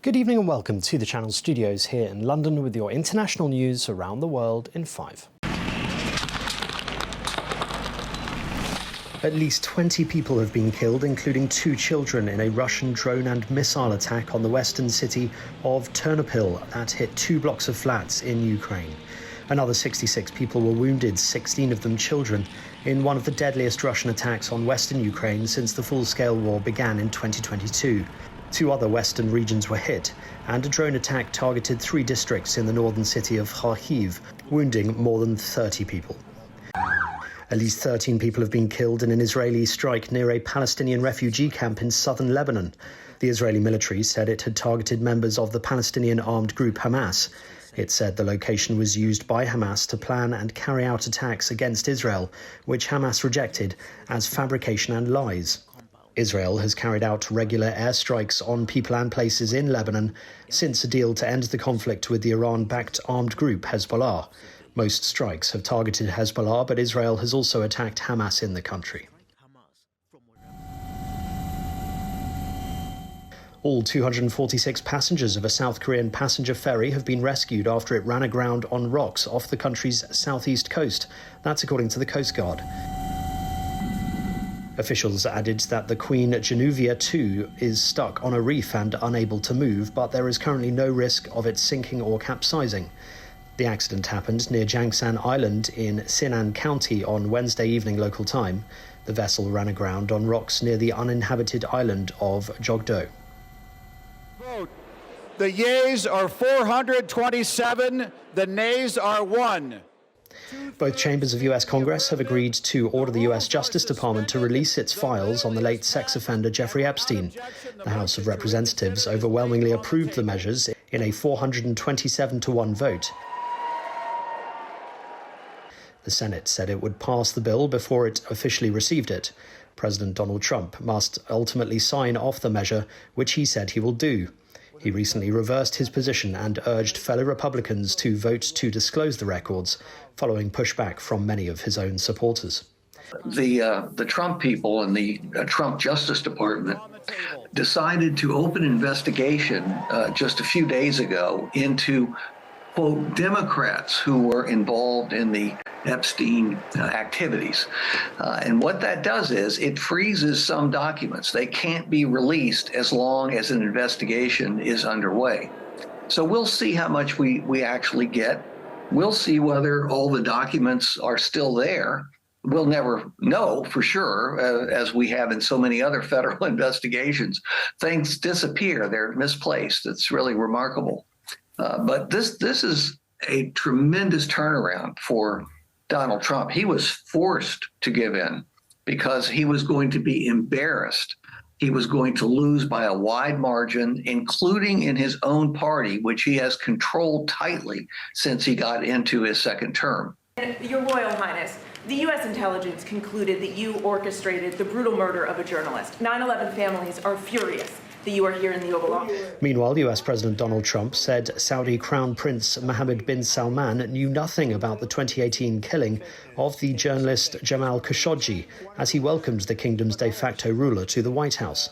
Good evening and welcome to the Channel Studios here in London with your international news around the world in 5. At least 20 people have been killed, including 2 children, in a Russian drone and missile attack on the western city of Ternopil that hit 2 blocks of flats in Ukraine. Another 66 people were wounded, 16 of them children, in one of the deadliest Russian attacks on western Ukraine since the full-scale war began in 2022. 2 other western regions were hit, and a drone attack targeted 3 districts in the northern city of Kharkiv, wounding more than 30 people. At least 13 people have been killed in an Israeli strike near a Palestinian refugee camp in southern Lebanon. The Israeli military said it had targeted members of the Palestinian armed group Hamas. It said the location was used by Hamas to plan and carry out attacks against Israel, which Hamas rejected as fabrication and lies. Israel has carried out regular airstrikes on people and places in Lebanon since a deal to end the conflict with the Iran-backed armed group Hezbollah. Most strikes have targeted Hezbollah, but Israel has also attacked Hamas in the country. All 246 passengers of a South Korean passenger ferry have been rescued after it ran aground on rocks off the country's southeast coast. That's according to the Coast Guard. Officials added that the Queen Genuvia 2 is stuck on a reef and unable to move, but there is currently no risk of it sinking or capsizing. The accident happened near Jangsan Island in Sinan County on Wednesday evening local time. The vessel ran aground on rocks near the uninhabited island of Jogdo. Vote. The yeas are 427, the nays are 1. Both chambers of U.S. Congress have agreed to order the U.S. Justice Department to release its files on the late sex offender Jeffrey Epstein. The House of Representatives overwhelmingly approved the measures in a 427-to-1 vote. The Senate said it would pass the bill before it officially received it. President Donald Trump must ultimately sign off the measure, which he said he will do. He recently reversed his position and urged fellow Republicans to vote to disclose the records, following pushback from many of his own supporters. The Trump people and the Trump Justice Department decided to open an investigation just a few days ago into, quote, Democrats who were involved in the Epstein activities. And what that does is it freezes some documents. They can't be released as long as an investigation is underway. So we'll see how much we actually get. We'll see whether all the documents are still there. We'll never know for sure, as we have in so many other federal investigations. Things disappear. They're misplaced. It's really remarkable. But this is a tremendous turnaround for Donald Trump. He was forced to give in because he was going to be embarrassed. He was going to lose by a wide margin, including in his own party, which he has controlled tightly since he got into his second term. Your Royal Highness, the U.S. intelligence concluded that you orchestrated the brutal murder of a journalist. 9/11 families are furious that you are here in the Oval Office. Meanwhile, US President Donald Trump said Saudi Crown Prince Mohammed bin Salman knew nothing about the 2018 killing of the journalist Jamal Khashoggi as he welcomed the kingdom's de facto ruler to the White House.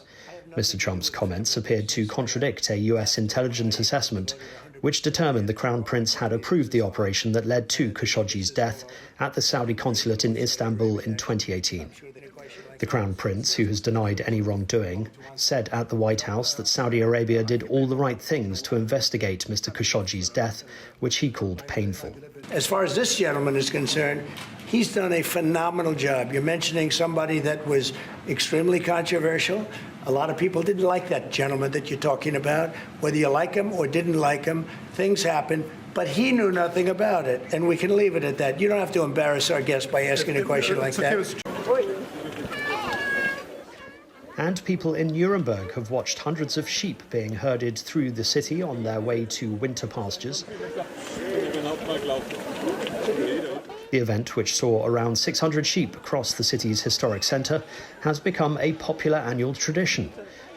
Mr. Trump's comments appeared to contradict a US intelligence assessment which determined the Crown Prince had approved the operation that led to Khashoggi's death at the Saudi consulate in Istanbul in 2018. The Crown Prince, who has denied any wrongdoing, said at the White House that Saudi Arabia did all the right things to investigate Mr. Khashoggi's death, which he called painful. As far as this gentleman is concerned, he's done a phenomenal job. You're mentioning somebody that was extremely controversial. A lot of people didn't like that gentleman that you're talking about. Whether you like him or didn't like him, things happen. But he knew nothing about it, and we can leave it at that. You don't have to embarrass our guest by asking a question like that. And people in Nuremberg have watched hundreds of sheep being herded through the city on their way to winter pastures. The event, which saw around 600 sheep cross the city's historic centre, has become a popular annual tradition.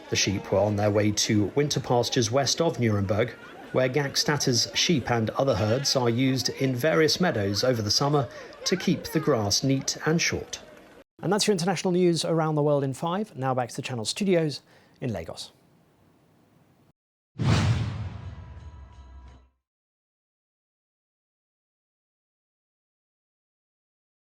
The sheep were on their way to winter pastures west of Nuremberg, where Gagstadter's sheep and other herds are used in various meadows over the summer to keep the grass neat and short. And that's your international news around the world in 5. Now back to the Channel Studios in Lagos.